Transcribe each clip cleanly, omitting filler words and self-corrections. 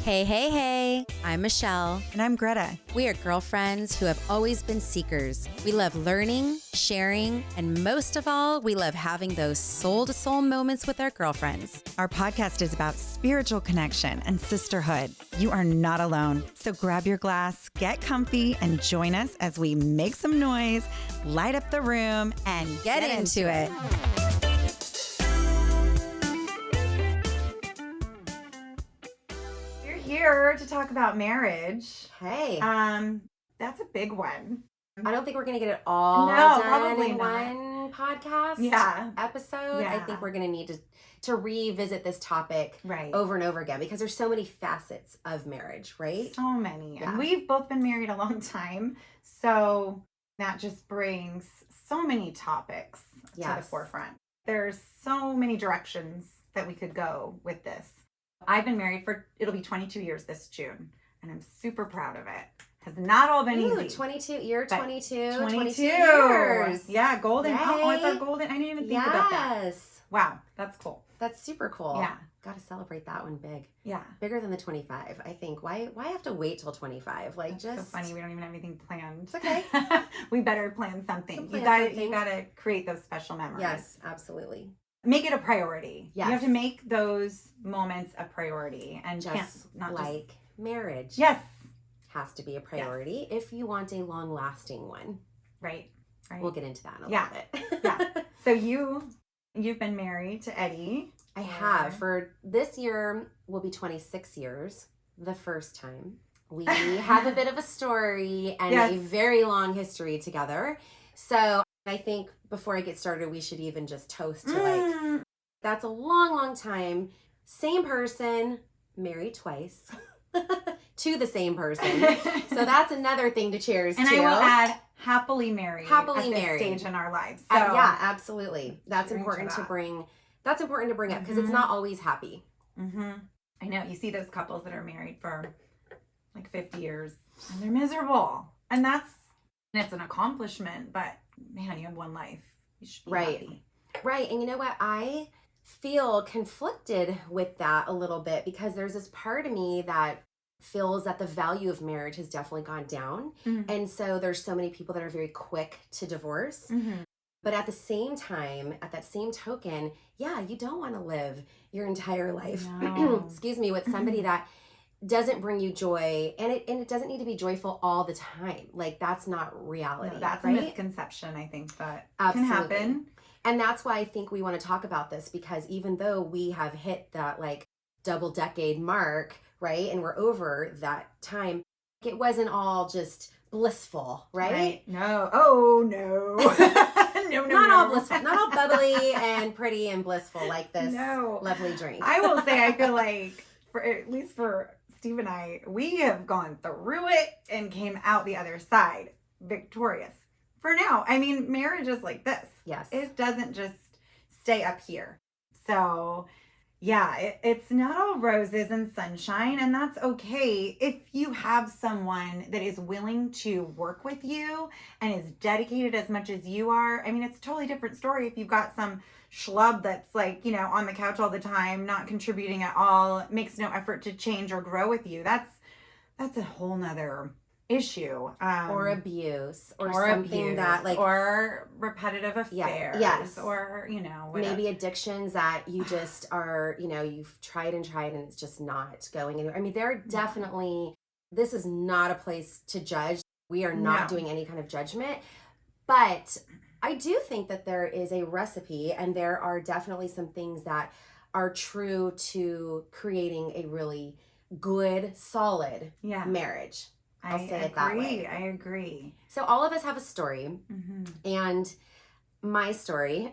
Hey, hey, hey, I'm Michelle. And I'm Greta. We are girlfriends who have always been seekers. We love learning, sharing, and most of all, we love having those soul-to-soul moments with our girlfriends. Our podcast is about spiritual connection and sisterhood. You are not alone. So grab your glass, get comfy, and join us as we make some noise, light up the room, and Get into it. We're here to talk about marriage. Hey, That's a big one. I don't think we're gonna get it all No, done probably in not. one podcast episode. I Yeah. think we're gonna need to revisit this topic Right. over and over again because there's so many facets of marriage, right? So many. Yeah. And we've both been married a long time. So that just brings so many topics to the Yes. forefront. There's so many directions that we could go with this. I've been married it'll be 22 years this June, and I'm super proud of it. Has not all been Ooh, easy. 22, year But 22 years. Yeah, golden. Oh, it's our Yay. golden. I didn't even think about that. Yes. Wow, that's cool. That's super cool. Yeah. Gotta celebrate that one big. Yeah. Bigger than the 25, I think. Why have to wait till 25? Like, That's just so funny. We don't even have anything planned. It's okay. We better plan something. Plan You something. gotta create those special memories. Yes, absolutely. Make it a priority. Yes. You have to make those moments a priority and Just not like marriage. Yes. Has to be a priority if you want a long-lasting one. Right. Right. We'll get into that in a Yeah. little bit. Yeah. So you've been married to Eddie. I have. For this year will be 26 years, the first time. We have a bit of a story and Yes. a very long history together. So I think before I get started, we should even just toast to like, that's a long, long time. Same person, married twice to the same person. So that's another thing to cheers And to. I will add happily married. Happily at this married. stage in our lives. So Yeah, absolutely. That's cheering to important to that. bring. That's important to bring up because it's Mhm. not always happy. I know you see those couples that are married for like 50 years and they're miserable. And it's an accomplishment, but man, you have one life. You should be Right. happy. Right. And you know what? I feel conflicted with that a little bit because there's this part of me that feels that the value of marriage has definitely gone down. Mhm. And so there's so many people that are very quick to divorce. Mhm. But at the same time, at that same token, yeah, you don't want to live your entire life, No. excuse me, with somebody that doesn't bring you joy. And it doesn't need to be joyful all the time. Like that's not reality. No, that's right? a misconception, I think, that Absolutely. can happen. And that's why I think we want to talk about this because even though we have hit that like double decade mark, right? And we're over that time, it wasn't all just blissful, right? No. Oh, no. No, Not all blissful, not all bubbly and pretty and blissful like this No. lovely drink. I will say, I feel like, at least for Steve and I, we have gone through it and came out the other side victorious. For now, I mean, marriage is like this. Yes. It doesn't just stay up here. So, yeah, it's not all roses and sunshine, and that's okay if you have someone that is willing to work with you and is dedicated as much as you are. I mean, it's a totally different story if you've got some schlub that's like, on the couch all the time, not contributing at all, makes no effort to change or grow with you. That's a whole nother issue. Or abuse or something abuse, that like or repetitive affairs, yes. or whatever. maybe addictions that you just are, you've tried and it's just not going anywhere. I mean, there are definitely, this is not a place to judge. We are not No. doing any kind of judgment, but I do think that there is a recipe and there are definitely some things that are true to creating a really good, solid Yeah, marriage. I I'll say agree. it that way. I agree. So all of us have a story. Mm-hmm. And my story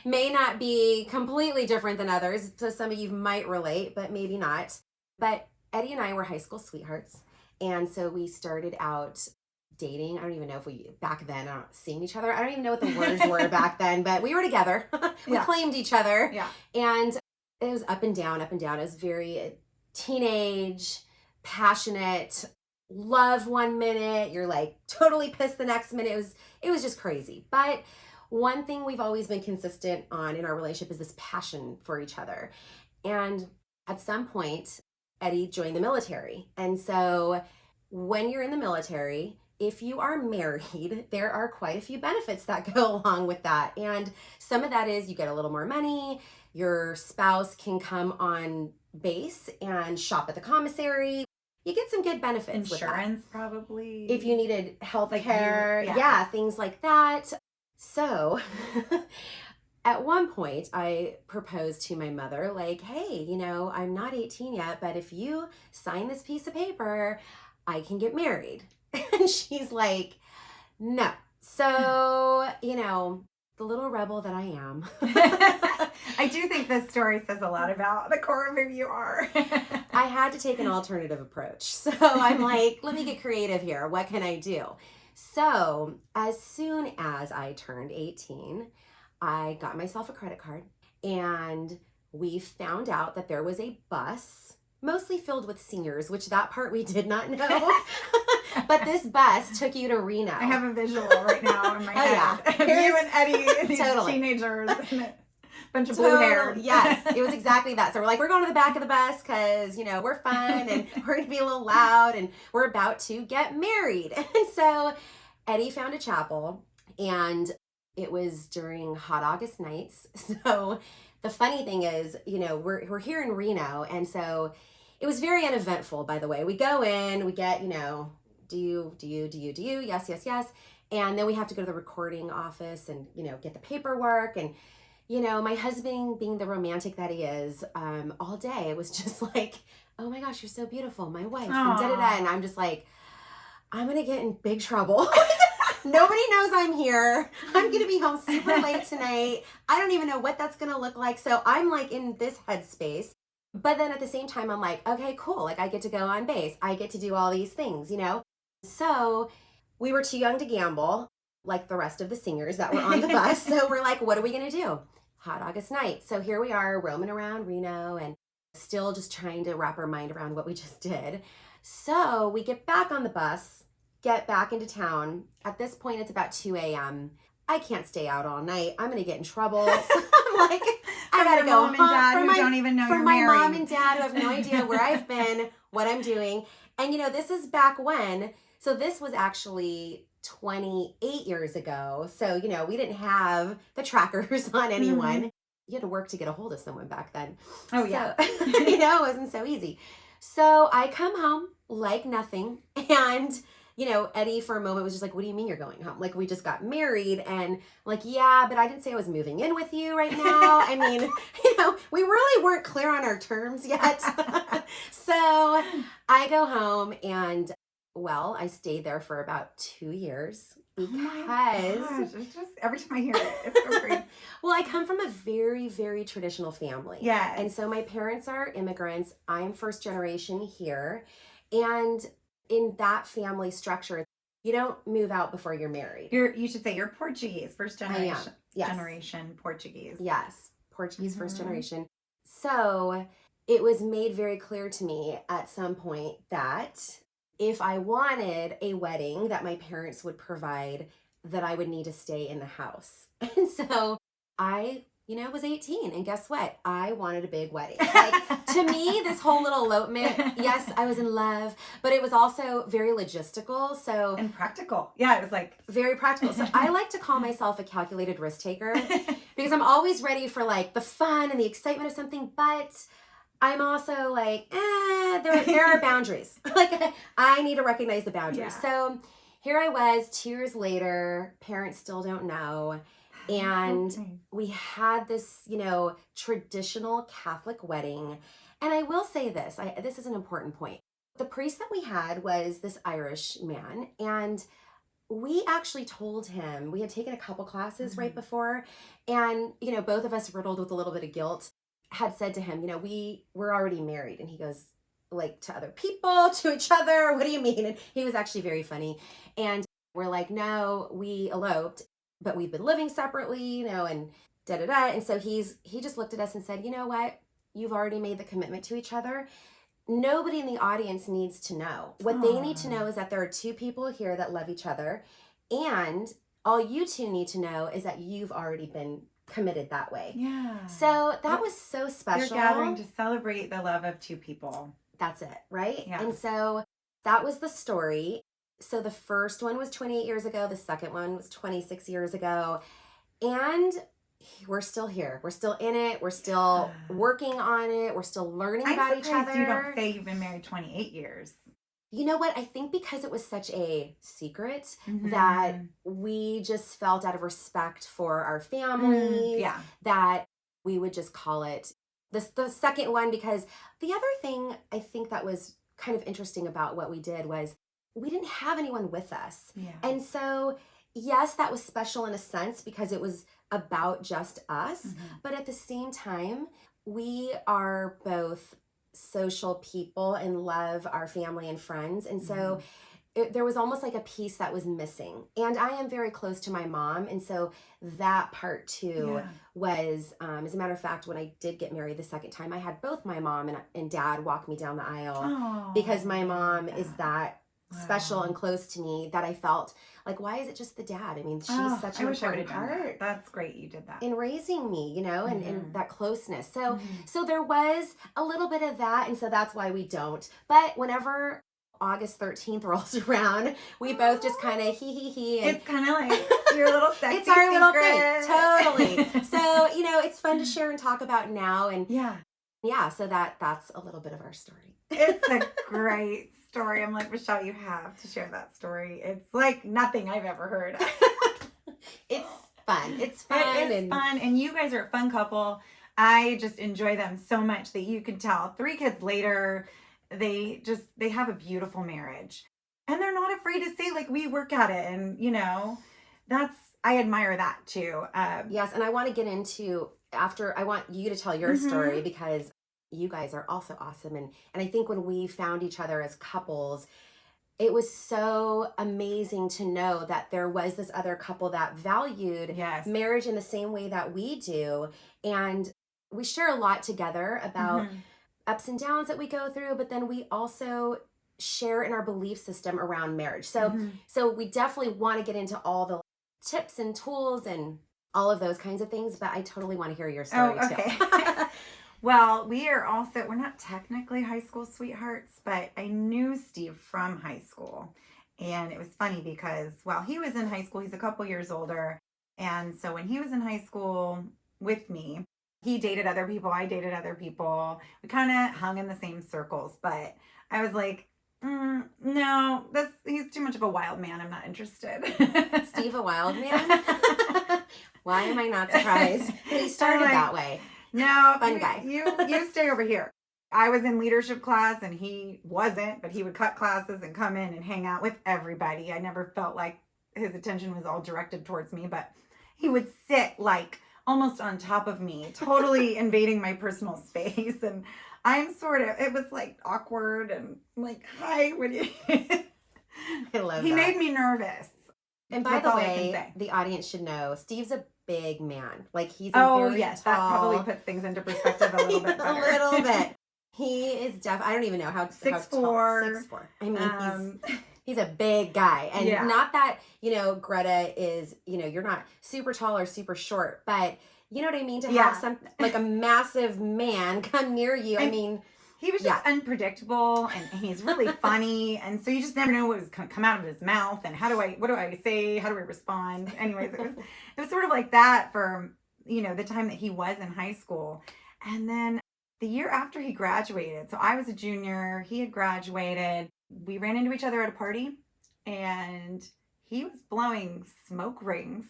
may not be completely different than others. So some of you might relate, but maybe not. But Eddie and I were high school sweethearts. And so we started out dating. I don't even know if we, back then, seeing each other. I don't even know what the words were back then, but we were together. We Yeah. claimed each other. Yeah. And it was up and down, up and down. It was very teenage, passionate, love one minute, you're like totally pissed the next minute. It was just crazy. But one thing we've always been consistent on in our relationship is this passion for each other. And at some point, Eddie joined the military. And so when you're in the military, if you are married, there are quite a few benefits that go along with that. And some of that is you get a little more money. Your spouse can come on base and shop at the commissary. You get some good benefits Insurance, with that. probably. If you needed health Like care, yeah, things like that. So at one point, I proposed to my mother, like, hey, I'm not 18 yet, but if you sign this piece of paper, I can get married. And she's like, no. So, the little rebel that I am. I do think this story says a lot about the core of who you are. I had to take an alternative approach. So I'm like, let me get creative here. What can I do? So as soon as I turned 18, I got myself a credit card, and we found out that there was a bus mostly filled with seniors, which that part we did not know. But this bus took you to Reno. I have a visual right now in my head. Yeah. You and Eddie, these Totally. teenagers, and a bunch of blue hair. Yes, it was exactly that. So we're like, we're going to the back of the bus because, we're fun and we're going to be a little loud and we're about to get married. And so Eddie found a chapel, and it was during hot August nights. So the funny thing is, we're here in Reno, and so it was very uneventful, by the way. We go in, we get, do you, yes, yes, yes. And then we have to go to the recording office and, get the paperwork. And, my husband, being the romantic that he is, all day, it was just like, oh my gosh, you're so beautiful, my wife, and da-da-da. And I'm just like, I'm going to get in big trouble. Nobody knows I'm here. I'm going to be home super late tonight. I don't even know what that's going to look like. So I'm like in this headspace. But then at the same time, I'm like, okay, cool. Like I get to go on base. I get to do all these things, So we were too young to gamble like the rest of the singers that were on the bus. So we're like, what are we going to do? Hot August night. So here we are roaming around Reno and still just trying to wrap our mind around what we just did. So we get back on the bus, get back into town. At this point, it's about 2 a.m. I can't stay out all night. I'm going to get in trouble. So I'm like, I got to go home. Mom and dad who don't even know you're married. For my mom and dad who have no idea where I've been, what I'm doing. And, this is back when, so this was actually 28 years ago. So, we didn't have the trackers on anyone. Mm-hmm. You had to work to get a hold of someone back then. Oh, yeah. It wasn't so easy. So I come home like nothing. And, Eddie for a moment was just like, what do you mean you're going home? Like, we just got married. And like, yeah, but I didn't say I was moving in with you right now. I mean, we really weren't clear on our terms yet. So I go home and, well, I stayed there for about 2 years because it's just every time I hear it, it's so great. Well, I come from a very, very traditional family. Yeah. And so my parents are immigrants. I'm first generation here. And in that family structure, you don't move out before you're married. You should say you're Portuguese, first generation. I am. Yes. Generation Portuguese. Yes. Portuguese first generation. So it was made very clear to me at some point that if I wanted a wedding that my parents would provide, that I would need to stay in the house. And so I, was 18. And guess what? I wanted a big wedding. Like, to me, this whole little elopement, yes, I was in love, but it was also very logistical. So and practical. Yeah, it was like very practical. So I like to call myself a calculated risk taker because I'm always ready for like the fun and the excitement of something, but I'm also like, there are boundaries. Like, I need to recognize the boundaries. Yeah. So here I was 2 years later, parents still don't know. And we had this, traditional Catholic wedding. And I will say this, this is an important point. The priest that we had was this Irish man. And we actually told him, we had taken a couple classes right before. And, both of us riddled with a little bit of guilt, had said to him, we're already married. And he goes, like, to other people, to each other, what do you mean? And he was actually very funny. And we're like, no, we eloped, but we've been living separately, and da-da-da. And so he just looked at us and said, you know what? You've already made the commitment to each other. Nobody in the audience needs to know. What they need to know is that there are two people here that love each other. And all you two need to know is that you've already been committed that way. Yeah. So that was so special. You're gathering to celebrate the love of two people. that's it, right? Yeah. And so that was the story. So the first one was 28 years ago. The second one was 26 years ago. And we're still here. We're still in it. We're still working on it. We're still learning about each other. You don't say you've been married 28 years. You know what? I think because it was such a secret Mm-hmm. that we just felt out of respect for our families that we would just call it the second one, because the other thing I think that was kind of interesting about what we did was we didn't have anyone with us. Yeah. And so, yes, that was special in a sense because it was about just us. Mm-hmm. But at the same time, we are both social people and love our family and friends. And so there was almost like a piece that was missing. And I am very close to my mom. And so that part too was, as a matter of fact, when I did get married the second time, I had both my mom and dad walk me down the aisle because my mom is that special and close to me that I felt like, why is it just the dad? I mean, she's such an important part. That's great you did that. In raising me, you know, and that closeness. So so there was a little bit of that, and so that's why we don't. But whenever August 13th rolls around, we both just kind of he. And it's kind of like your little sexy it's our little secret. thing, totally. So, you know, it's fun to share and talk about now. And yeah, so that's a little bit of our story. It's a great story. I'm like, Michelle, you have to share that story. It's like nothing I've ever heard. It's fun. It's fun. It's fun. And you guys are a fun couple. I just enjoy them so much that you can tell 3 kids later, they have a beautiful marriage. And they're not afraid to say, like, we work at it. And, you know, I admire that too. Yes. And I want to get into I want you to tell your story because you guys are also awesome. And I think when we found each other as couples, it was so amazing to know that there was this other couple that valued marriage in the same way that we do. And we share a lot together about ups and downs that we go through, but then we also share in our belief system around marriage. So we definitely want to get into all the tips and tools and all of those kinds of things, but I totally want to hear your story too. Well, we're not technically high school sweethearts, but I knew Steve from high school. And it was funny because while he was in high school, he's a couple years older. And so when he was in high school with me, he dated other people. I dated other people. We kind of hung in the same circles, but I was like, no, he's too much of a wild man. I'm not interested. Steve, a wild man? Why am I not surprised? He started that way. No, fun guy. You stay over here. I was in leadership class and he wasn't, but he would cut classes and come in and hang out with everybody. I never felt like his attention was all directed towards me, but he would sit like almost on top of me, totally invading my personal space. And it was like awkward and like, hi, what do you? I love He that. made me nervous. And by the way, the audience should know Steve's a big man. Like he's very yes, tall. that probably puts things into perspective a little bit better. A little bit. He is I don't even know how 6'4". tall. 6'4". I mean, he's a big guy, and not that Greta is you're not super tall or super short, but you know what I mean. To have some like a massive man come near you, I mean. He was just unpredictable, and he's really funny, and so you just never know what was going to come out of his mouth, and what do I say, how do I respond? Anyways, it was sort of like that for, the time that he was in high school. And then the year after he graduated, so I was a junior, he had graduated, we ran into each other at a party, and he was blowing smoke rings.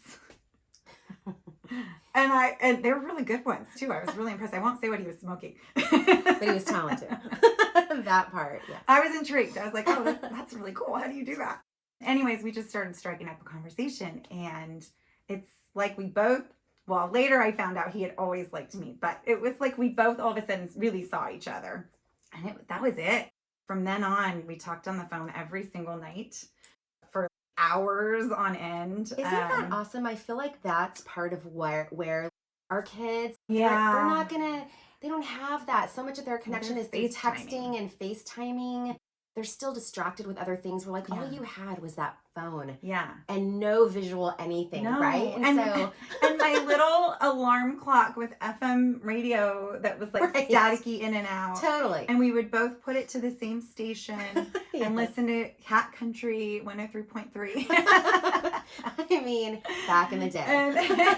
And they were really good ones too. I was really impressed. I won't say what he was smoking. But he was talented. That part, yeah. I was intrigued. I was like, oh, that's really cool. How do you do that? Anyways, we just started striking up a conversation. And it's like later I found out he had always liked me. But it was like we both all of a sudden really saw each other. And that was it. From then on, we talked on the phone every single night for hours on end. Isn't that awesome? I feel like that's part of where our kids, they're not gonna, they don't have that. So much of their connection is through texting and FaceTiming. they're still distracted with other things. We're like, all Yeah. you had was that phone Yeah. and no visual anything, No. right? And my little alarm clock with FM radio that was like Right. staticky in and out. Totally. And we would both put it to the same station Yes. and listen to Cat Country 103.3. I mean, back in the day. And,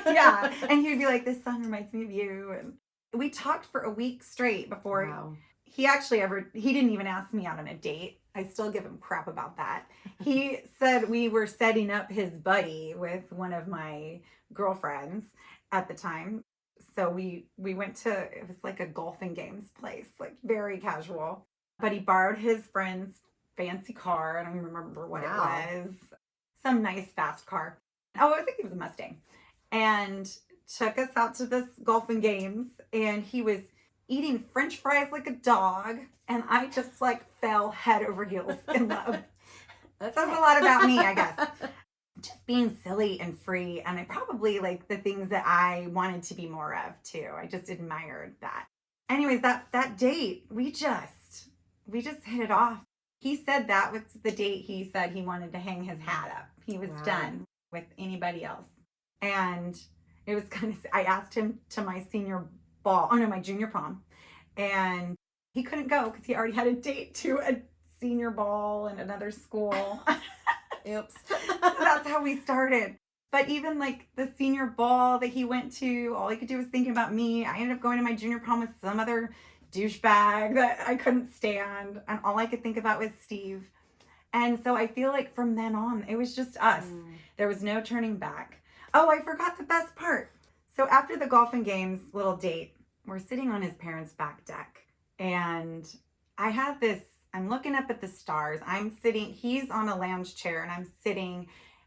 yeah. And he would be like, this song reminds me of you. And we talked for a week straight before Wow. he didn't even ask me out on a date. I still give him crap about that. He said we were setting up his buddy with one of my girlfriends at the time. So we went to, it was like a golfing games place, like very casual. But he borrowed his friend's fancy car. I don't even remember what Wow. it was. Some nice fast car. Oh, I think it was a Mustang. And took us out to this golfing games. And he was eating French fries like a dog. And I just like fell head over heels in love. That says a lot about me, I guess. Just being silly and free. And I probably like the things that I wanted to be more of too. I just admired that. Anyways, that date, we just hit it off. He said that was the date he said he wanted to hang his hat up. He was Wow. done with anybody else. And it was kind of, I asked him to my my junior prom. And he couldn't go because he already had a date to a senior ball in another school. Oops. So that's how we started. But even like the senior ball that he went to, all he could do was thinking about me. I ended up going to my junior prom with some other douchebag that I couldn't stand. And all I could think about was Steve. And so I feel like from then on, it was just us. There was no turning back. Oh, I forgot the best part. So after the golfing games little date, we're sitting on his parents' back deck. And I had this, I'm looking up at the stars. He's on a lounge chair and I'm sitting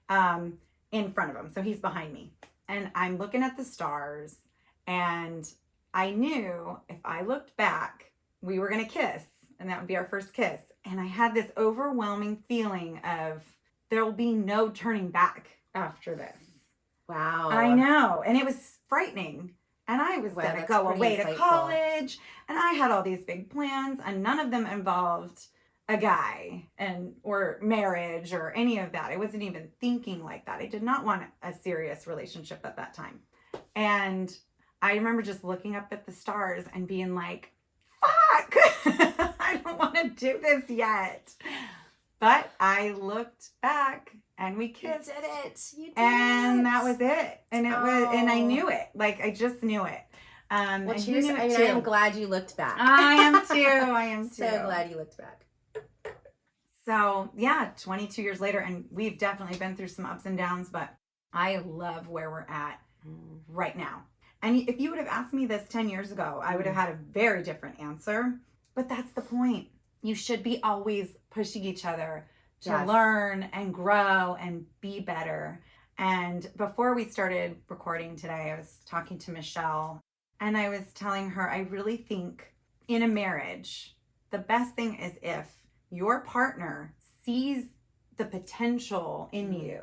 in front of him. So he's behind me. And I'm looking at the stars. And I knew if I looked back, we were going to kiss. And that would be our first kiss. And I had this overwhelming feeling of there will be no turning back after this. Wow. I know. And it was frightening. And I was Wow, going to that's go pretty away to insightful. college. And I had all these big plans. And none of them involved a guy or marriage or any of that. I wasn't even thinking like that. I did not want a serious relationship at that time. And I remember just looking up at the stars and being like, fuck, I don't want to do this yet. But I looked back and we kissed. You did it. You did And it. that was it. And and I knew it. Like I just knew it. Well, And he cheers. knew it I too. am glad you looked back. I am too. I am too. So glad you looked back. So yeah, 22 years later, and we've definitely been through some ups and downs, but I love where we're at right now. And if you would have asked me this 10 years ago, I would have had a very different answer. But that's the point. You should be always pushing each other to Yes. learn and grow and be better. And before we started recording today, I was talking to Michelle and I was telling her, I really think in a marriage, the best thing is if your partner sees the potential in you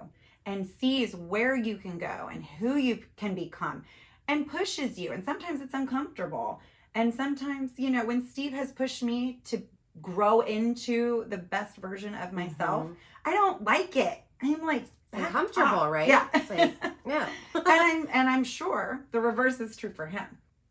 and sees where you can go and who you can become and pushes you. And sometimes it's uncomfortable. And sometimes, when Steve has pushed me to grow into the best version of myself, I don't like it. I'm like, It's back uncomfortable, off. right? Yeah. It's like, yeah. and I'm sure the reverse is true for him.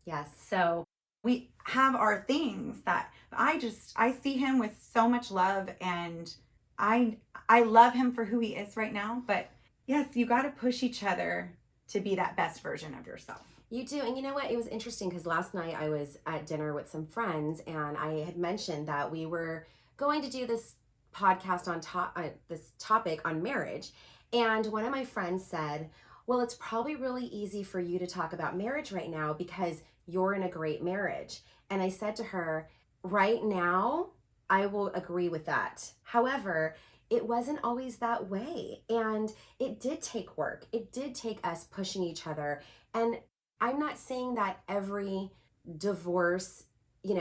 Yes. So we have our things that I see him with so much love, and I love him for who he is right now. But yes, you got to push each other to be that best version of yourself. You do. And you know what? It was interesting because last night I was at dinner with some friends and I had mentioned that we were going to do this podcast on this topic on marriage. And one of my friends said, well, it's probably really easy for you to talk about marriage right now because you're in a great marriage. And I said to her, right now, I will agree with that. However, it wasn't always that way. And it did take work. It did take us pushing each other. And I'm not saying that every divorce,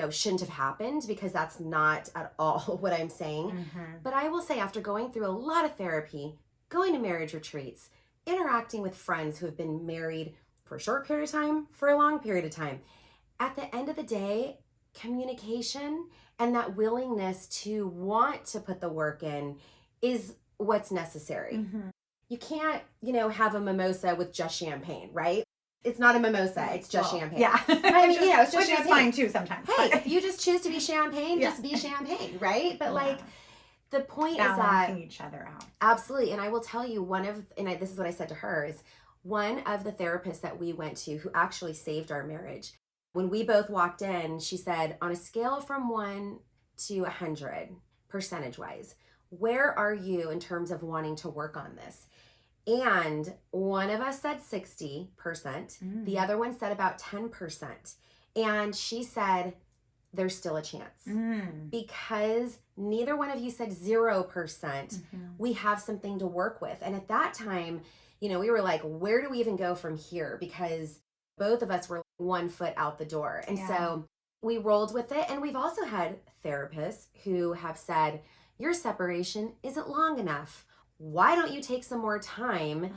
shouldn't have happened, because that's not at all what I'm saying. But I will say, after going through a lot of therapy, going to marriage retreats, interacting with friends who have been married for a short period of time, for a long period of time, at the end of the day, communication and that willingness to want to put the work in is what's necessary. Mm-hmm. You can't, have a mimosa with just champagne, right? It's not a mimosa, it's just champagne. Yeah. I mean, it's just which champagne. is fine too sometimes. Hey, if you just choose to be champagne, Yeah. just be champagne, right? But Yeah. the point Balancing is that each other out. absolutely, and I will tell you this is what I said to her, is one of the therapists that we went to who actually saved our marriage. When we both walked in, she said, on a scale from 1 to 100, percentage-wise, where are you in terms of wanting to work on this? And one of us said 60%. The other one said about 10%. And she said, there's still a chance. Because neither one of you said 0%. We have something to work with. And at that time, we were like, where do we even go from here? Because both of us were 1 foot out the door. And so we rolled with it. And we've also had therapists who have said, your separation isn't long enough. Why don't you take some more time?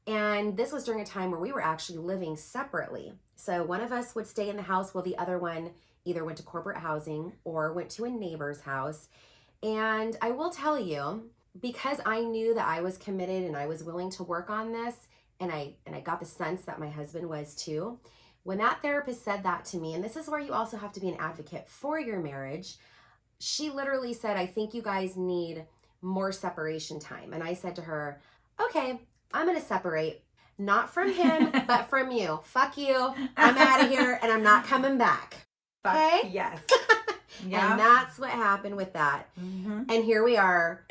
And this was during a time where we were actually living separately. So one of us would stay in the house while the other one either went to corporate housing or went to a neighbor's house. And I will tell you, because I knew that I was committed and I was willing to work on this, and I got the sense that my husband was too, when that therapist said that to me, and this is where you also have to be an advocate for your marriage, she literally said, I think you guys need more separation time. And I said to her, okay, I'm going to separate, not from him, but from you. Fuck you. I'm out of here and I'm not coming back. Okay? Yes. Yeah. And that's what happened with that. And here we are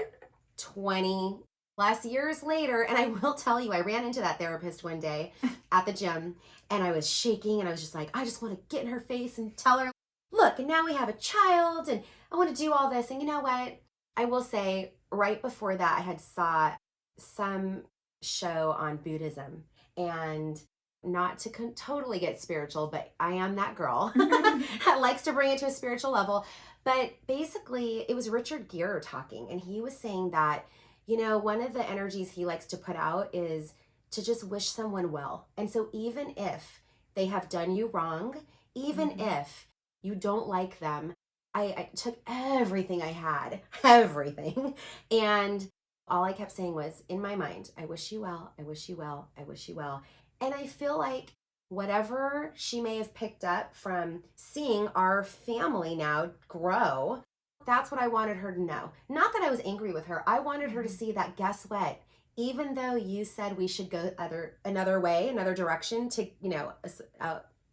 20 plus years later. And I will tell you, I ran into that therapist one day at the gym and I was shaking and I was just like, I just want to get in her face and tell her, look, and now we have a child and I want to do all this. And you know what? I will say right before that, I had saw some show on Buddhism, and not to totally get spiritual, but I am that girl that likes to bring it to a spiritual level. But basically it was Richard Gere talking, and he was saying that, one of the energies he likes to put out is to just wish someone well. And so even if they have done you wrong, even if you don't like them, I took everything I had, everything. And all I kept saying was, in my mind, I wish you well, I wish you well, I wish you well. And I feel like whatever she may have picked up from seeing our family now grow, that's what I wanted her to know. Not that I was angry with her. I wanted her to see that, guess what? Even though you said we should go another way, another direction to,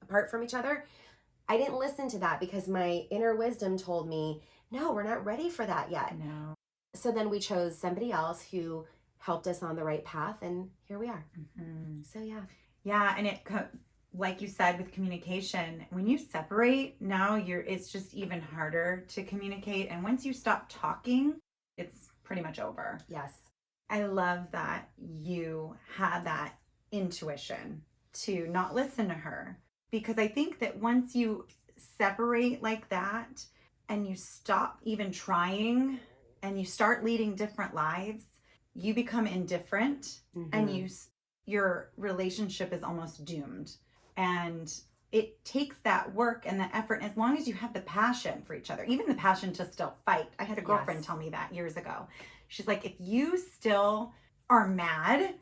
apart from each other, I didn't listen to that because my inner wisdom told me, no, we're not ready for that yet. No. So then we chose somebody else who helped us on the right path, and here we are. So yeah. Yeah, and like you said, with communication, when you separate, now it's just even harder to communicate. And once you stop talking, it's pretty much over. Yes. I love that you had that intuition to not listen to her. Because I think that once you separate like that and you stop even trying and you start leading different lives, you become indifferent and your relationship is almost doomed. And it takes that work and the effort. And as long as you have the passion for each other, even the passion to still fight. I had a girlfriend tell me that years ago. She's like, if you still are mad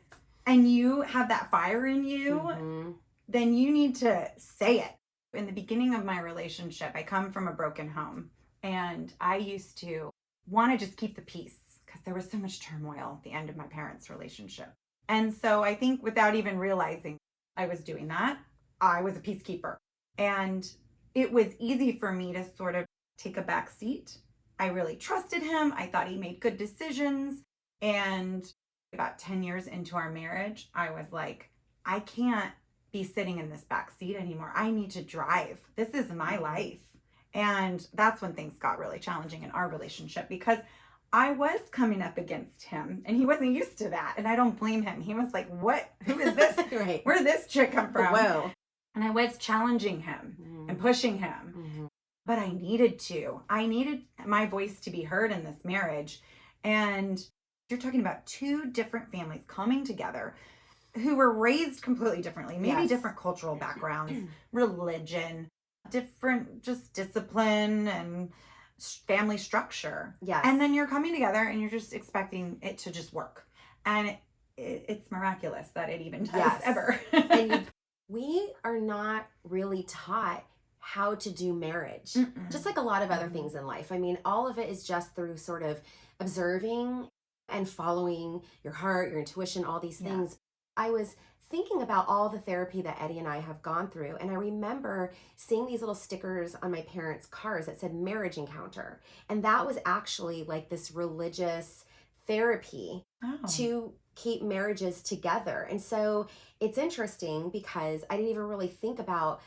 and you have that fire in you, then you need to say it. In the beginning of my relationship, I come from a broken home, and I used to want to just keep the peace because there was so much turmoil at the end of my parents' relationship. And so I think without even realizing I was doing that, I was a peacekeeper. And it was easy for me to sort of take a back seat. I really trusted him. I thought he made good decisions. And about 10 years into our marriage, I was like, I can't be sitting in this back seat anymore. I need to drive. This is my life. And that's when things got really challenging in our relationship, because I was coming up against him and he wasn't used to that. And I don't blame him. He was like, what? Who is this? Right. Where did this chick come from? Whoa. And I was challenging him and pushing him. But I needed my voice to be heard in this marriage. And you're talking about two different families coming together who were raised completely differently, maybe different cultural backgrounds, religion, different just discipline and family structure. Yes. And then you're coming together and you're just expecting it to just work. And it's miraculous that it even does Yes. ever. And we are not really taught how to do marriage, just like a lot of other things in life. I mean, all of it is just through sort of observing and following your heart, your intuition, all these things. I was thinking about all the therapy that Eddie and I have gone through, and I remember seeing these little stickers on my parents' cars that said marriage encounter. And that was actually like this religious therapy to keep marriages together. And so it's interesting because I didn't even really think about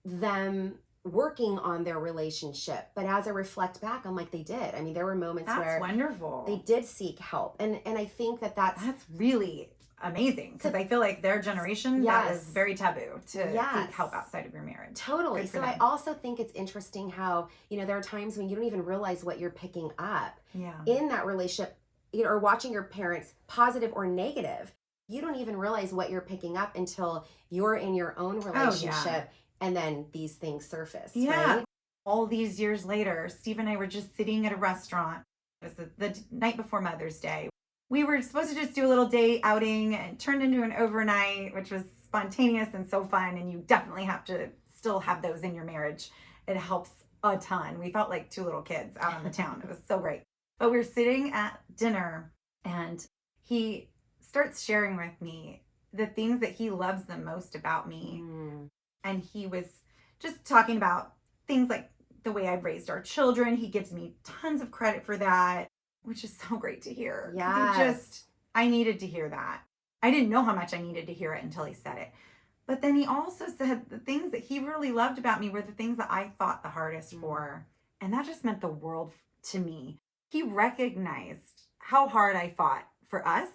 them working on their relationship, but as I reflect back, I'm like, they did. I mean, there were moments where wonderful. they did seek help, and I think that's really amazing, because I feel like their generation, that was very taboo to seek help outside of your marriage. Totally. So I also think it's interesting how, there are times when you don't even realize what you're picking up in that relationship, or watching your parents, positive or negative. You don't even realize what you're picking up until you're in your own relationship, and then these things surface. Right? All these years later, Steve and I were just sitting at a restaurant. It was the night before Mother's Day. We were supposed to just do a little day outing, and it turned into an overnight, which was spontaneous and so fun. And you definitely have to still have those in your marriage. It helps a ton. We felt like two little kids out on the town. It was so great. But we were sitting at dinner, and he starts sharing with me the things that he loves the most about me. And he was just talking about things like the way I've raised our children. He gives me tons of credit for that, which is so great to hear. Yes. I needed to hear that. I didn't know how much I needed to hear it until he said it. But then he also said the things that he really loved about me were the things that I fought the hardest for. And that just meant the world to me. He recognized how hard I fought for us,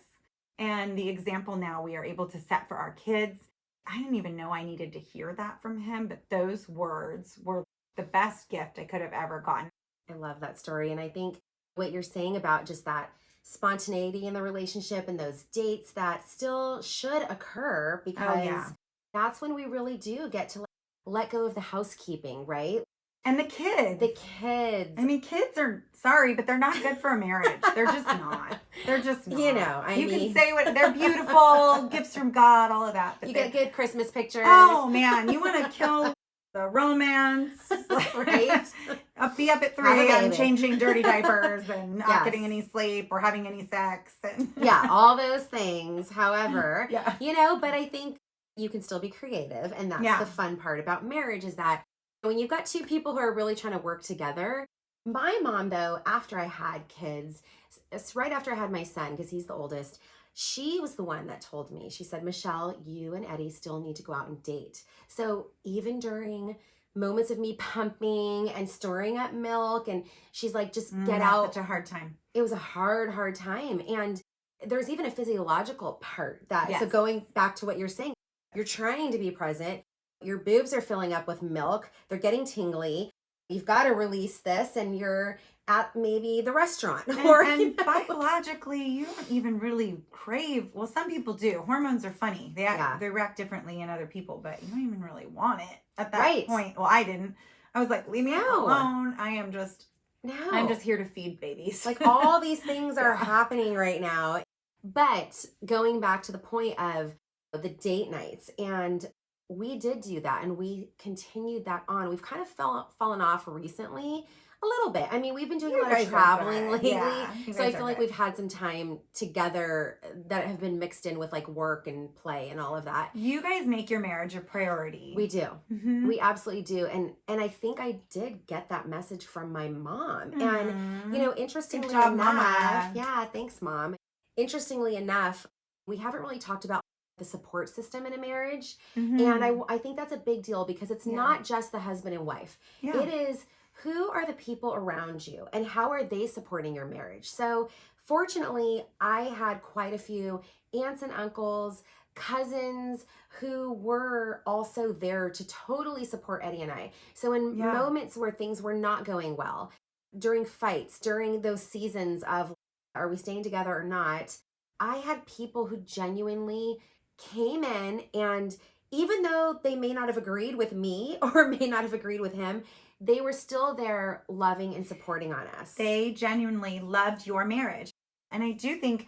and the example now we are able to set for our kids. I didn't even know I needed to hear that from him, but those words were the best gift I could have ever gotten. I love that story. And I think what you're saying about just that spontaneity in the relationship and those dates, that still should occur, because that's when we really do get to let go of the housekeeping, right? And the kids. I mean, kids are, sorry, but they're not good for a marriage. They're just not. They're just not. You can say they're beautiful, gifts from God, all of that. But you get good Christmas pictures. Oh, man. You want to kill the romance. Right? Be up at 3 a.m. changing dirty diapers and not getting any sleep or having any sex. And all those things. However, but I think you can still be creative. And that's the fun part about marriage, is that when you've got two people who are really trying to work together. My mom, though, after I had kids, it's right after I had my son, because he's the oldest, she was the one that told me, she said, Michelle, you and Eddie still need to go out and date. So even during moments of me pumping and storing up milk, and she's like, just get out. Such a hard time. It was a hard time. And there's even a physiological part that, so going back to what you're saying, you're trying to be present. Your boobs are filling up with milk. They're getting tingly. You've got to release this, and you're at maybe the restaurant. And biologically, you don't even really crave. Well, some people do. Hormones are funny. They react differently in other people, but you don't even really want it at that point. Well, I didn't. I was like, leave me alone. I'm just here to feed babies. Like all these things are happening right now. But going back to the point of the date nights, and we did do that, and we continued that on. We've kind of fallen off recently a little bit. I mean, we've been doing a lot of traveling lately. So I feel like we've had some time together that have been mixed in with like work and play and all of that. You guys make your marriage a priority. We do. Mm-hmm. We absolutely do. And I think I did get that message from my mom. Mm-hmm. And, interestingly enough, Mama. Thanks, Mom. Interestingly enough, we haven't really talked about the support system in a marriage. Mm-hmm. And I think that's a big deal, because it's not just the husband and wife. Yeah. It is, who are the people around you and how are they supporting your marriage? So fortunately, I had quite a few aunts and uncles, cousins who were also there to totally support Eddie and I. So in moments where things were not going well, during fights, during those seasons of, are we staying together or not? I had people who genuinely came in and even though they may not have agreed with me or may not have agreed with him, they were still there loving and supporting on us. They genuinely loved your marriage. And I do think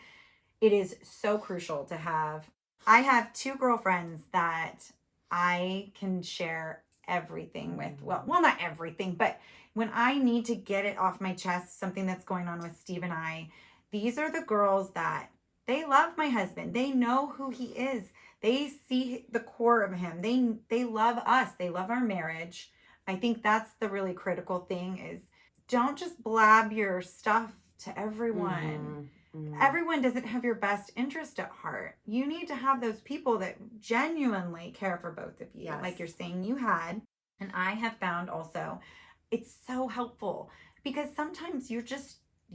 it is so crucial to have. I have 2 girlfriends that I can share everything with. Well, not everything, but when I need to get it off my chest, something that's going on with Steve and I, these are the girls that they love my husband. They know who he is. They see the core of him. They love us. They love our marriage. I think that's the really critical thing is don't just blab your stuff to everyone. Everyone doesn't have your best interest at heart. You need to have those people that genuinely care for both of you, Yes. like you're saying you had. And I have found also it's so helpful because sometimes you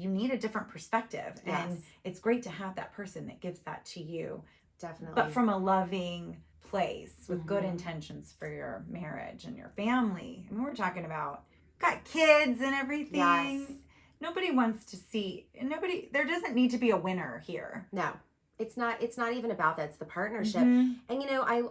need a different perspective. Yes. And it's great to have that person that gives that to you. Definitely. But from a loving place with good Mhm. intentions for your marriage and your family. I mean, we're talking about got kids and everything. Yes. Nobody wants to see, there doesn't need to be a winner here. No, it's not even about that. It's the partnership. Mhm. And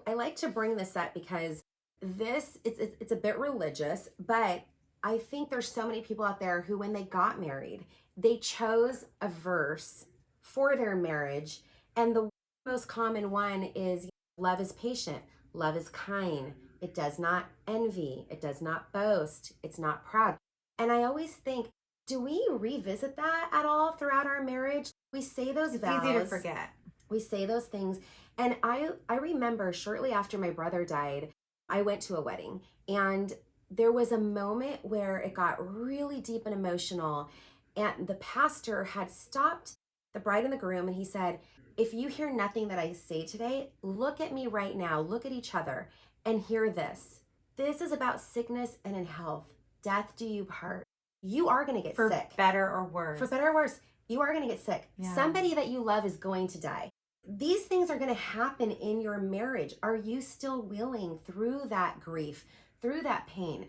I like to bring this up because it's a bit religious, but I think there's so many people out there who, when they got married, they chose a verse for their marriage. And the most common one is love is patient, love is kind, it does not envy, it does not boast, it's not proud. And I always think, do we revisit that at all throughout our marriage? We say those vows. It's easy to forget. We say those things. And I remember shortly after my brother died, I went to a wedding, and there was a moment where it got really deep and emotional, and the pastor had stopped the bride and the groom, and he said, if you hear nothing that I say today, look at me right now, look at each other, and hear this. This is about sickness and in health. Death do you part. You are going to get sick. For better or worse. For better or worse, you are going to get sick. Yeah. Somebody that you love is going to die. These things are going to happen in your marriage. Are you still willing through that grief, through that pain,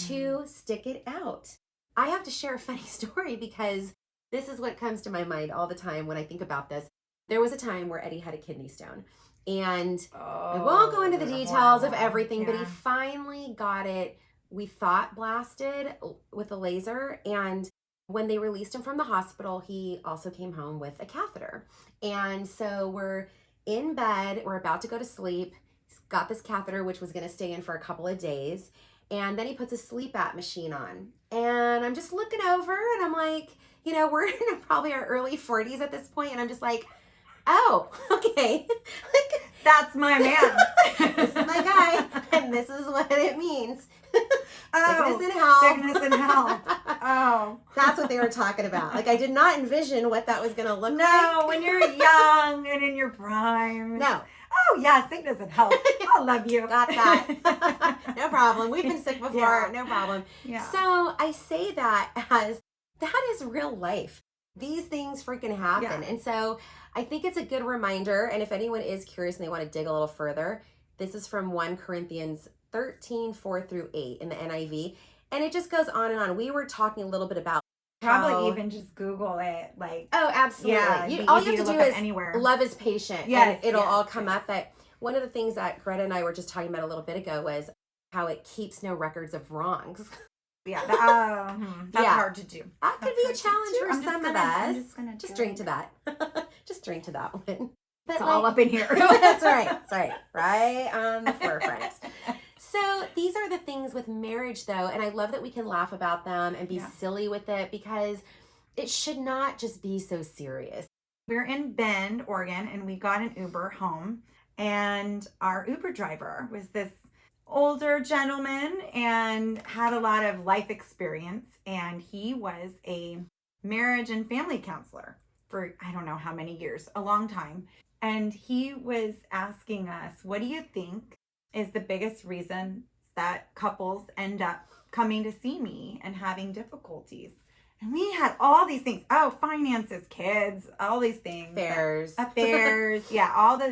to stick it out? I have to share a funny story because this is what comes to my mind all the time when I think about this. There was a time where Eddie had a kidney stone, and I won't go into the details of everything, but he finally got it, we thought, blasted with a laser. And when they released him from the hospital, he also came home with a catheter. And so we're in bed, we're about to go to sleep. He's got this catheter, which was going to stay in for a couple of days. And then he puts a sleep app machine on. And I'm just looking over and I'm like, we're in probably our early 40s at this point, and I'm just like, oh, okay. That's my man. This is my guy, and this is what it means. Sickness and health. Sickness and health. Oh. That's what they were talking about. Like, I did not envision what that was going to look like. No, when you're young and in your prime. No. Oh, yeah, sickness and health. I love you. Got that. No problem. We've been sick before. Yeah. No problem. Yeah. So I say that as that is real life. These things freaking happen. Yeah. And so I think it's a good reminder. And if anyone is curious and they want to dig a little further, this is from 1 Corinthians 13, 4-8 in the NIV. And it just goes on and on. We were talking a little bit about Probably even just Google it. Oh, absolutely. Yeah, All you have to do is anywhere. love is patient. Yes, and it'll yes, all come yes. up. But one of the things that Greta and I were just talking about a little bit ago was how it keeps no records of wrongs. Yeah, that's hard to do. That could be a challenge for I'm just some of gonna- I'm us. just gonna Just do drink it. to that. Just drink to that one. But It's all up in here. That's right. That's right. Right on the forefront. So these are the things with marriage, though, and I love that we can laugh about them and be silly with it because it should not just be so serious. We're in Bend, Oregon, and we got an Uber home, and our Uber driver was this older gentleman and had a lot of life experience, and he was a marriage and family counselor for I don't know how many years, a long time. And he was asking us, what do you think is the biggest reason that couples end up coming to see me and having difficulties? And we had all these things. Oh, finances, kids, all these things. Affairs. Yeah,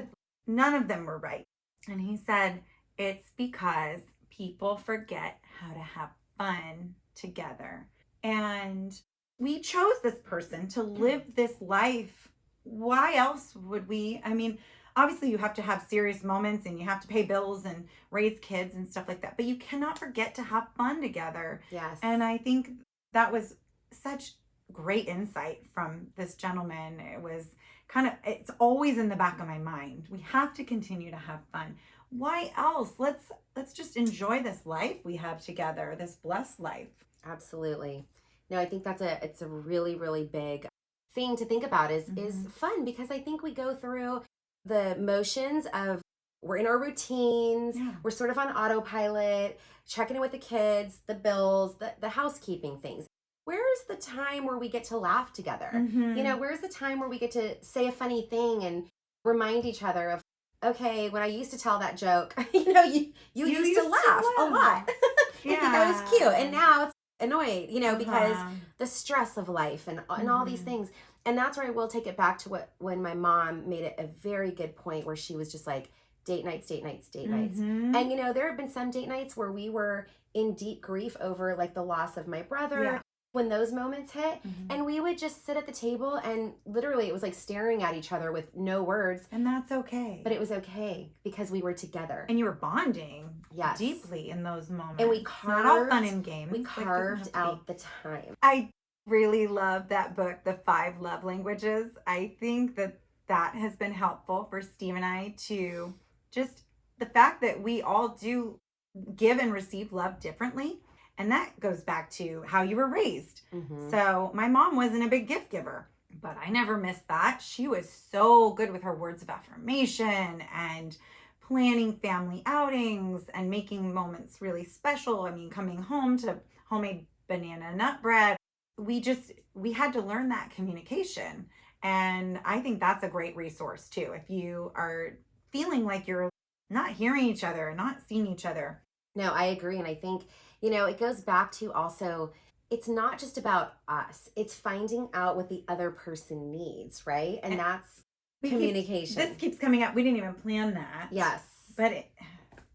none of them were right. And he said, it's because people forget how to have fun together. And we chose this person to live this life. Why else would we? I mean, obviously you have to have serious moments and you have to pay bills and raise kids and stuff like that, but you cannot forget to have fun together. Yes. And I think that was such great insight from this gentleman. It was it's always in the back of my mind. We have to continue to have fun. Why else? Let's just enjoy this life we have together, this blessed life. Absolutely. No, I think it's a really, really big thing to think about is fun, because I think we go through the motions of, we're in our routines, we're sort of on autopilot, checking in with the kids, the bills, the housekeeping things. Where's the time where we get to laugh together? Where's the time where we get to say a funny thing and remind each other of, okay, when I used to tell that joke, you used to laugh a lot. You think I was cute. And now it's annoyed, because the stress of life and all these things. And that's where I will take it back to when my mom made it a very good point, where she was just like, date nights. And, there have been some date nights where we were in deep grief over like the loss of my brother. Yeah. When those moments hit, and we would just sit at the table and literally it was like staring at each other with no words. And that's okay. But it was okay because we were together. And you were bonding deeply in those moments. And we carved, not all fun and games. We carved out the time. I really love that book, The 5 Love Languages. I think that has been helpful for Steve and I to just the fact that we all do give and receive love differently. And that goes back to how you were raised. So my mom wasn't a big gift giver, but I never missed that. She was so good with her words of affirmation and planning family outings and making moments really special. I mean, coming home to homemade banana nut bread. We had to learn that communication. And I think that's a great resource too. If you are feeling like you're not hearing each other and not seeing each other. No, I agree. And I think, it goes back to also, it's not just about us. It's finding out what the other person needs, right? And that's communication. This keeps coming up. We didn't even plan that. Yes. But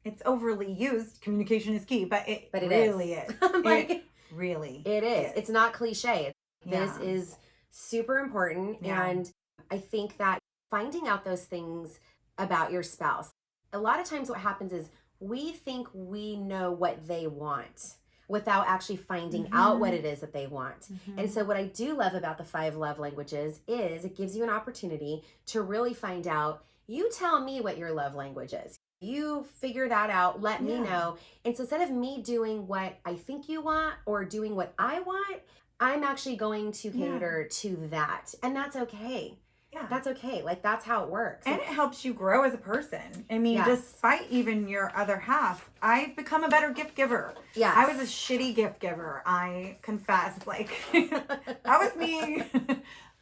it's overly used. Communication is key, but it really is. It really is. It's not cliche. Yeah. This is super important. Yeah. And I think that finding out those things about your spouse, a lot of times what happens is we think we know what they want without actually finding out what it is that they want. And so what I do love about the 5 love languages is it gives you an opportunity to really find out, you tell me what your love language is. You figure that out, let me know. And so instead of me doing what I think you want or doing what I want, I'm actually going to cater to that. And that's okay. Yeah. That's okay. Like, that's how it works. And it helps you grow as a person. I mean, despite even your other half, I've become a better gift giver. Yeah. I was a shitty gift giver. I confess. Like, that was me.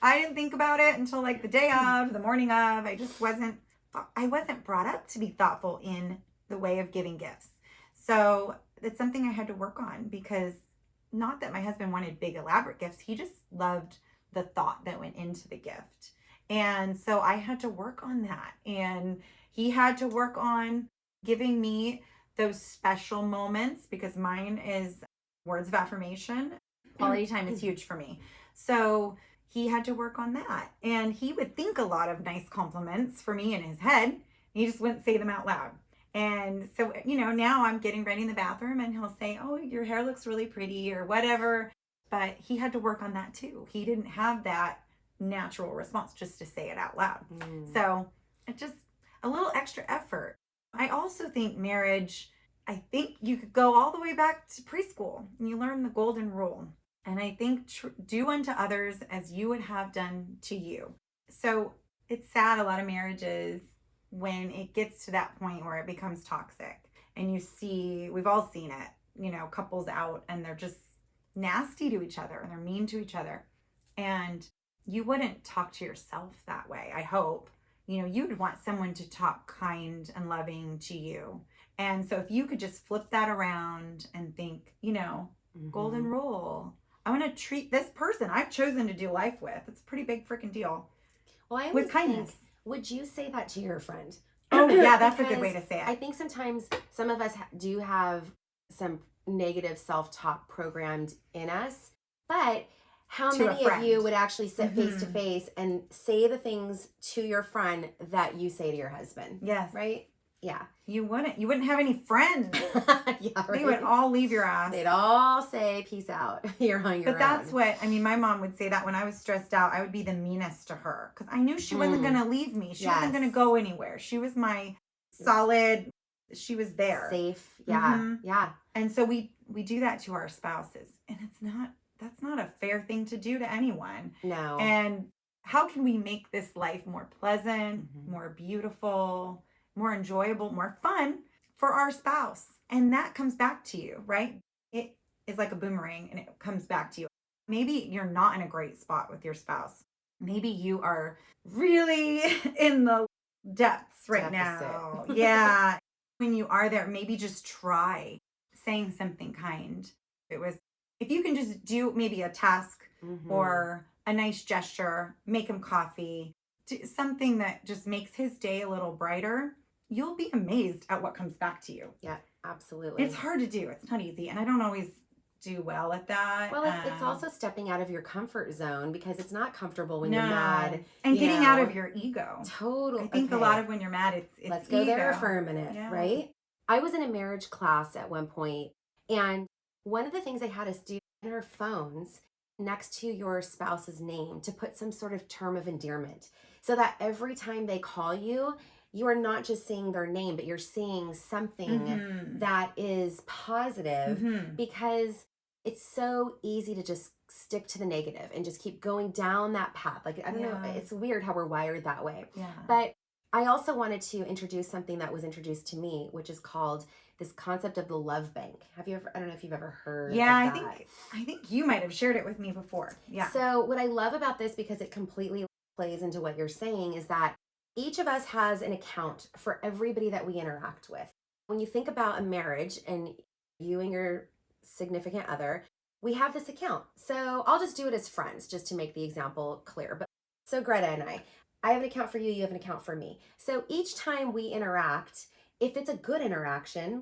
I didn't think about it until like the day of, the morning of. I wasn't brought up to be thoughtful in the way of giving gifts. So it's something I had to work on, because not that my husband wanted big elaborate gifts. He just loved the thought that went into the gift. And so I had to work on that. And he had to work on giving me those special moments, because mine is words of affirmation. Quality time is huge for me. So he had to work on that. And he would think a lot of nice compliments for me in his head. He just wouldn't say them out loud. And so, now I'm getting ready in the bathroom and he'll say, oh, your hair looks really pretty or whatever. But he had to work on that too. He didn't have that natural response just to say it out loud. So it's just a little extra effort. I also think marriage, I think you could go all the way back to preschool and you learn the golden rule. And I think do unto others as you would have done to you. So it's sad, a lot of marriages, when it gets to that point where it becomes toxic and we've all seen it, couples out and they're just nasty to each other and they're mean to each other. And you wouldn't talk to yourself that way, I hope. You would want someone to talk kind and loving to you. And so if you could just flip that around and think, golden rule. I want to treat this person I've chosen to do life with. It's a pretty big freaking deal. Well, I with kindness. Would you say that to your friend? Oh, yeah, that's a good way to say it. I think sometimes some of us do have some negative self-talk programmed in us, but How to a many of friend. you would actually sit face to Mhm. face and say the things to your friend that you say to your husband? Yes. Right? Yeah. You wouldn't have any friends. Yeah, They would all leave your ass. They'd all say, peace out. You're on your But that's own. what, I mean, my mom would say that when I was stressed out, I would be the meanest to her because I knew she wasn't going to leave me. She wasn't going to Yes. go anywhere. She was my solid, she was there. Safe. Yeah. Mhm. Yeah. And so we do that to our spouses. And that's not a fair thing to do to anyone. No. And how can we make this life more pleasant, Mhm. more beautiful, more enjoyable, more fun for our spouse? And that comes back to you, right? It is like a boomerang and it comes back to you. Maybe you're not in a great spot with your spouse. Maybe you are really in the depths right now. Deficit. Yeah. When you are there, maybe just try saying something kind. If you can just do maybe a task Mhm. or a nice gesture, make him coffee, do something that just makes his day a little brighter, you'll be amazed at what comes back to you. Yeah, absolutely. It's hard to do. It's not easy. And I don't always do well at that. Well, it's also stepping out of your comfort zone because it's not comfortable when you're No. mad. And you getting know. out of your ego. Total. I think a okay. lot of when you're mad, it's Let's go there ego. for a minute, Yeah. right? I was in a marriage class at one point, and one of the things they had us do in our phones next to your spouse's name to put some sort of term of endearment so that every time they call you, you are not just saying their name, but you're saying something Mhm. that is positive Mhm. because it's so easy to just stick to the negative and just keep going down that path. Like, I don't know, Yeah. it's weird how we're wired that way. Yeah. But I also wanted to introduce something that was introduced to me, which is called this concept of the love bank. Have you ever, I don't know if you've ever heard Yeah, of that. I think you might have shared it with me before. Yeah. So what I love about this, because it completely plays into what you're saying, is that each of us has an account for everybody that we interact with. When you think about a marriage and you and your significant other, we have this account. So I'll just do it as friends, just to make the example clear. But so Greta and I have an account for you have an account for me. So each time we interact, if it's a good interaction,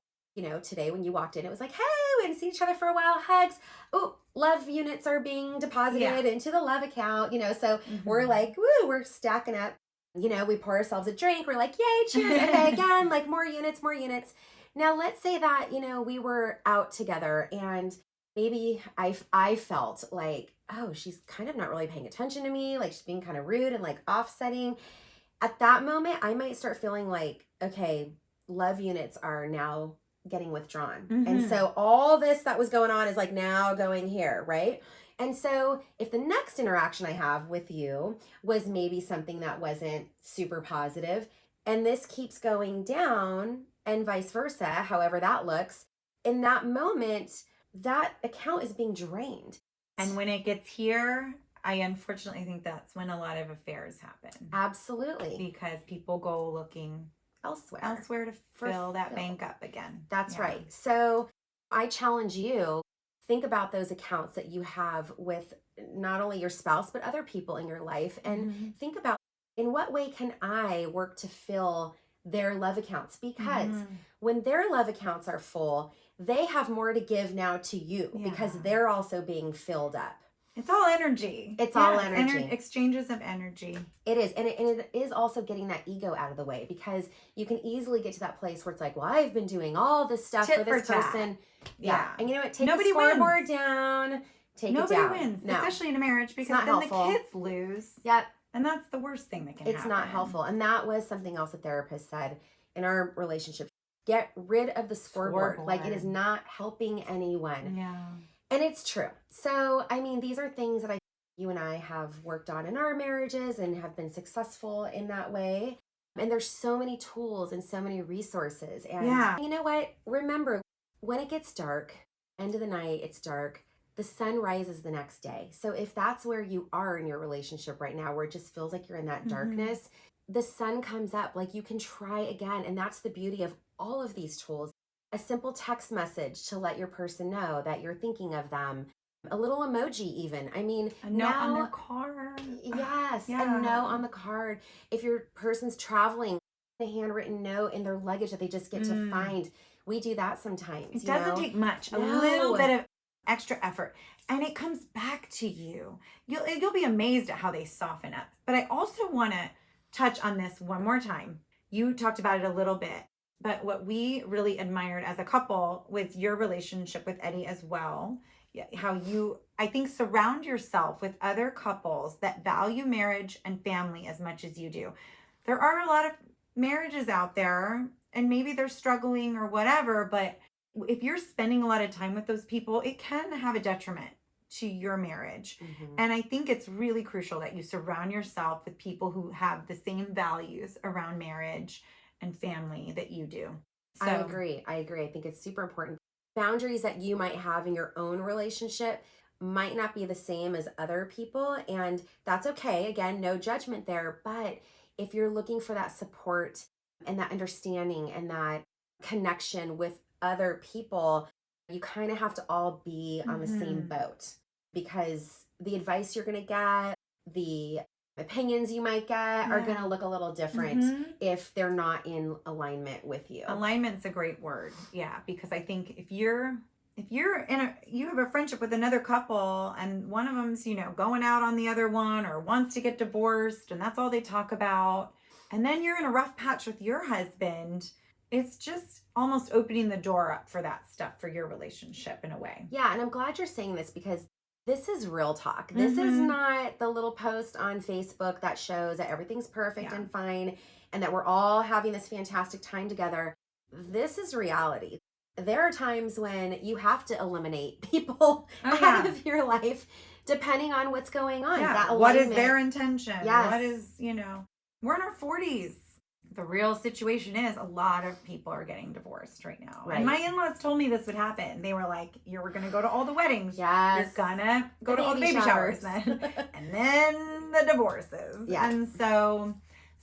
today when you walked in, it was like, hey, we hadn't seen each other for a while, hugs. Oh, love units are being deposited into the love account, so we're like, woo, we're stacking up. We pour ourselves a drink. We're like, yay, cheers. Okay, again, like more units, more units. Now, let's say that, we were out together and maybe I felt like, oh, she's kind of not really paying attention to me. Like she's being kind of rude and like offsetting. At that moment, I might start feeling like, okay, love units are now getting withdrawn. And so all this that was going on is like now going here, right? And so if the next interaction I have with you was maybe something that wasn't super positive, and this keeps going down and vice versa, however that looks, in that moment, that account is being drained. And when it gets here, I unfortunately think that's when a lot of affairs happen. Absolutely. Because people go looking elsewhere to fill that bank up again. That's Yeah. right. So I challenge you, think about those accounts that you have with not only your spouse, but other people in your life. And think about, in what way can I work to fill their love accounts? Because when their love accounts are full, they have more to give now to you because they're also being filled up. It's all energy. It's all energy. Exchanges of energy. It is. And it is also getting that ego out of the way, because you can easily get to that place where it's like, well, I've been doing all this stuff Tit for this for tat. person. Yeah. And you know what? Take Nobody the scoreboard wins. down. Take Nobody it down. wins, No. especially in a marriage, because not then helpful. the kids lose. Yep. And that's the worst thing that can happen. It's not helpful. And that was something else a therapist said in our relationship. Get rid of the scoreboard. Like, it is not helping anyone. Yeah. And it's true. So, I mean, these are things that you and I have worked on in our marriages and have been successful in that way. And there's so many tools and so many resources. And you know what? Remember, when it gets dark, end of the night, it's dark, the sun rises the next day. So if that's where you are in your relationship right now, where it just feels like you're in that darkness, the sun comes up. Like, you can try again. And that's the beauty of all of these tools. A simple text message to let your person know that you're thinking of them. A little emoji even. I mean, a note on their card. Yes, a note on the card. If your person's traveling, a handwritten note in their luggage that they just get to find. We do that sometimes. It doesn't take much. No. A little bit of extra effort, and it comes back to you. You'll be amazed at how they soften up. But I also want to touch on this one more time. You talked about it a little bit, but what we really admired as a couple with your relationship with Eddie as well, how you, I think, surround yourself with other couples that value marriage and family as much as you do. There are a lot of marriages out there, and maybe they're struggling or whatever, but if you're spending a lot of time with those people, it can have a detriment to your marriage. Mm-hmm. And I think it's really crucial that you surround yourself with people who have the same values around marriage and family that you do. So, I agree. I think it's super important. Boundaries that you might have in your own relationship might not be the same as other people, and that's okay. Again, no judgment there. But if you're looking for that support and that understanding and that connection with other people, you kind of have to all be on the same boat, because the advice you're going to get, the opinions you might get are going to look a little different if they're not in alignment with you. Alignment's a great word. Yeah, because I think if you have a friendship with another couple and one of them's, going out on the other one or wants to get divorced and that's all they talk about, and then you're in a rough patch with your husband, it's just almost opening the door up for that stuff for your relationship in a way. Yeah, and I'm glad you're saying this, because this is real talk. This is not the little post on Facebook that shows that everything's perfect and fine and that we're all having this fantastic time together. This is reality. There are times when you have to eliminate people out of your life depending on what's going on. Yeah. That what is their intention? Yes. What is, we're in our 40s. The real situation is a lot of people are getting divorced right now. Right. And my in-laws told me this would happen. They were like, you're going to go to all the weddings. Yes. You're going to go to all the baby showers then. And then the divorces. Yes. And so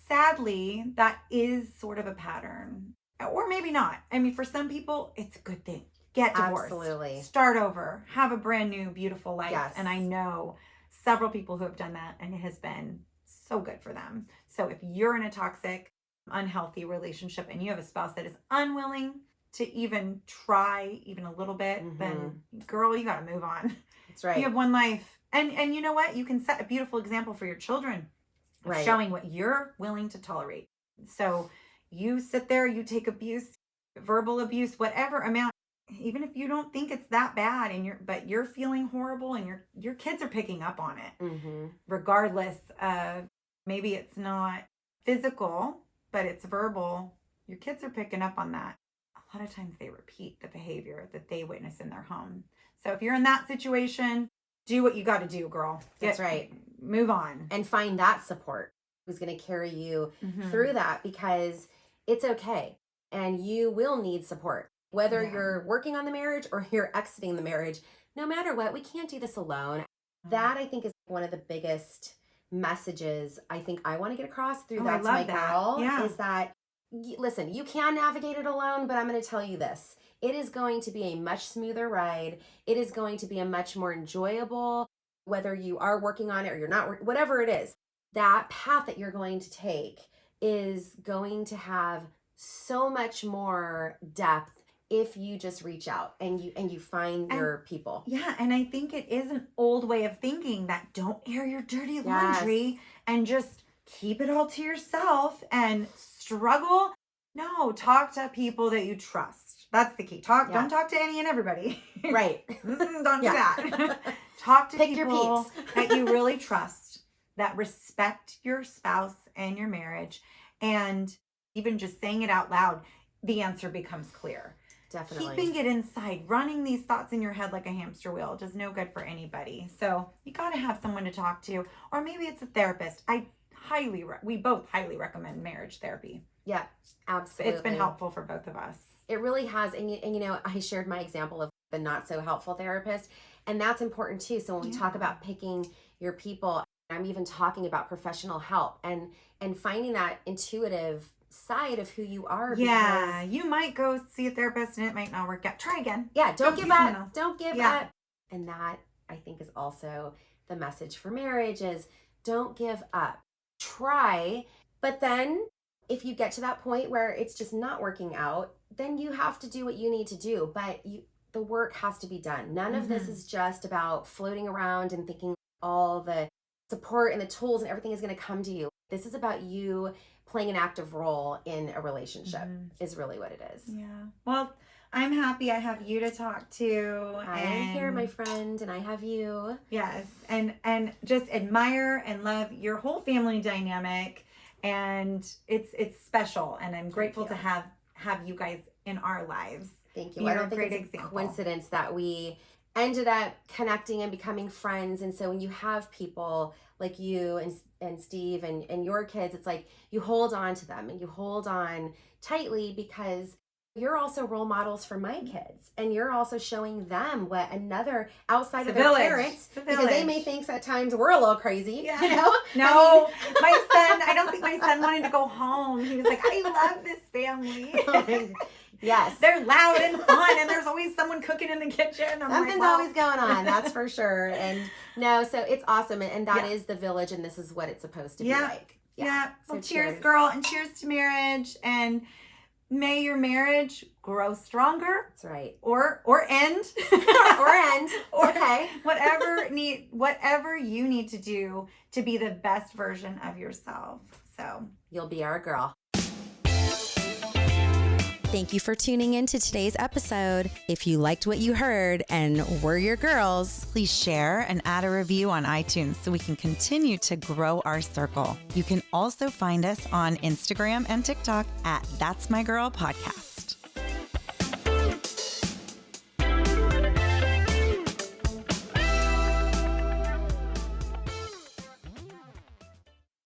sadly, that is sort of a pattern. Or maybe not. I mean, for some people, it's a good thing. Get divorced. Absolutely. Start over. Have a brand new, beautiful life. Yes. And I know several people who have done that, and it has been so good for them. So if you're in a toxic, unhealthy relationship and you have a spouse that is unwilling to even try even a little bit, then girl, you got to move on. That's right. You have one life. And you know what? You can set a beautiful example for your children of showing what you're willing to tolerate. So you sit there, you take abuse, verbal abuse, whatever amount, even if you don't think it's that bad but you're feeling horrible and your kids are picking up on it, regardless of, maybe it's not physical, but it's verbal. Your kids are picking up on that. A lot of times they repeat the behavior that they witness in their home. So if you're in that situation, do what you got to do, girl. That's right. Move on. And find that support who's going to carry you through that, because it's okay. And you will need support, whether you're working on the marriage or you're exiting the marriage. No matter what, we can't do this alone. That, I think, is one of the biggest messages I think I want to get across through That's My Girl, is that, listen, you can navigate it alone, but I'm going to tell you this. It is going to be a much smoother ride. It is going to be a much more enjoyable, whether you are working on it or you're not, whatever it is, that path that you're going to take is going to have so much more depth if you just reach out and you find your people. Yeah, and I think it is an old way of thinking that don't air your dirty laundry and just keep it all to yourself and struggle. No, talk to people that you trust. That's the key. Don't talk to any and everybody. Right. Don't do that. Talk to people that you really trust, that respect your spouse and your marriage, and even just saying it out loud, the answer becomes clear. Definitely. Keeping it inside, running these thoughts in your head like a hamster wheel does no good for anybody. So you got to have someone to talk to, or maybe it's a therapist. We both highly recommend marriage therapy. Yeah, absolutely. It's been helpful for both of us. It really has. And I shared my example of the not so helpful therapist, and that's important too. So when we talk about picking your people, I'm even talking about professional help and finding that intuitive side of who you are. Yeah, you might go see a therapist and it might not work out. Try again. Yeah, don't give up. Don't give up. And that, I think, is also the message for marriage is don't give up. Try, but then if you get to that point where it's just not working out, then you have to do what you need to do. But the work has to be done. None of this is just about floating around and thinking all the support and the tools and everything is going to come to you. This is about you playing an active role in a relationship is really what it is. Yeah. Well, I'm happy I have you to talk to. I am here, my friend, and I have you. Yes. And just admire and love your whole family dynamic. And it's special. And I'm grateful to have you guys in our lives. Thank you. I don't think it's a coincidence that we ended up connecting and becoming friends. And so when you have people like you and Steve and your kids, it's like you hold on to them and you hold on tightly because you're also role models for my kids. And you're also showing them what another outside of their parents, because they may think at times we're a little crazy. Yeah. You know? No, my son, I don't think my son wanted to go home. He was like, I love this family. Yes. They're loud and fun, and there's always someone cooking in the kitchen. Something's always going on, that's for sure. And no, so it's awesome. And that is the village, and this is what it's supposed to be like. Yeah. So well, cheers, girl, and cheers to marriage. And may your marriage grow stronger. That's right. Or end. or end. Okay. Whatever you need to do to be the best version of yourself. So you'll be our girl. Thank you for tuning in to today's episode. If you liked what you heard and we're your girls, please share and add a review on iTunes so we can continue to grow our circle. You can also find us on Instagram and TikTok at That's My Girl Podcast.